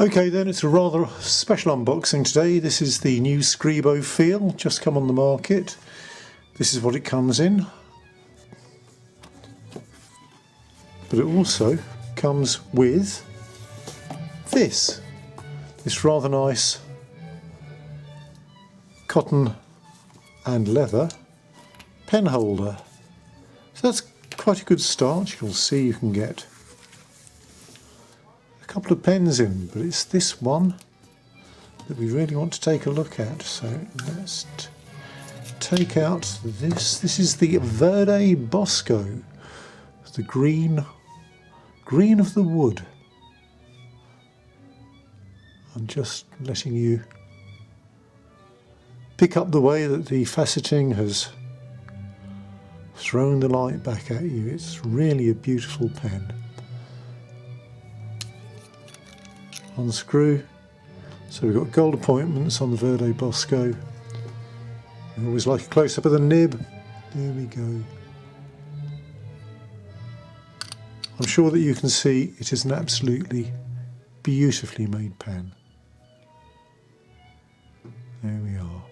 Okay then, it's a rather special unboxing today. This is the new SCRIBO Feel, just come on the market. This is what it comes in. But it also comes with this rather nice cotton and leather pen holder. So that's quite a good start. You'll see you can get a couple of pens in, but it's this one that we really want to take a look at. So let's take out this. This is the Verde Bosco, the green of the wood. I'm just letting you pick up the way that the faceting has thrown the light back at you. It's really a beautiful pen. Unscrew. So we've got gold appointments on the Verde Bosco. We always like a close-up of the nib. There we go. I'm sure that you can see it is an absolutely beautifully made pen. There we are.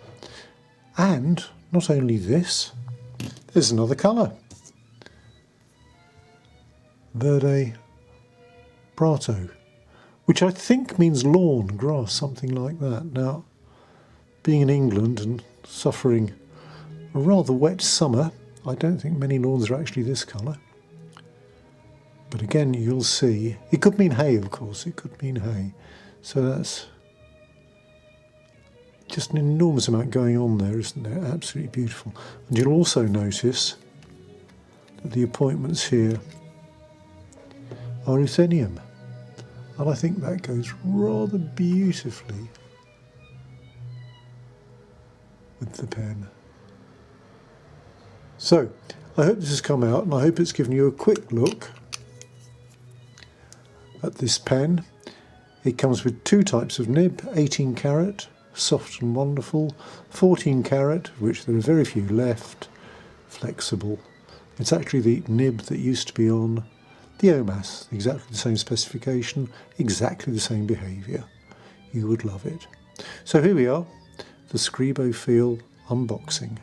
And not only this, there's another colour. Verde Prato, which I think means lawn, grass, something like that. Now, being in England and suffering a rather wet summer, I don't think many lawns are actually this colour. But again, you'll see, it could mean hay, of course, it could mean hay. So that's just an enormous amount going on there, isn't there? Absolutely beautiful. And you'll also notice that the appointments here are ruthenium. And I think that goes rather beautifully with the pen. So, I hope this has come out, and I hope it's given you a quick look at this pen. It comes with two types of nib, 18 carat, soft and wonderful, 14 carat, which there are very few left, flexible. It's actually the nib that used to be on the OMAS, exactly the same specification, exactly the same behaviour. You would love it. So here we are, the SCRIBO Feel unboxing.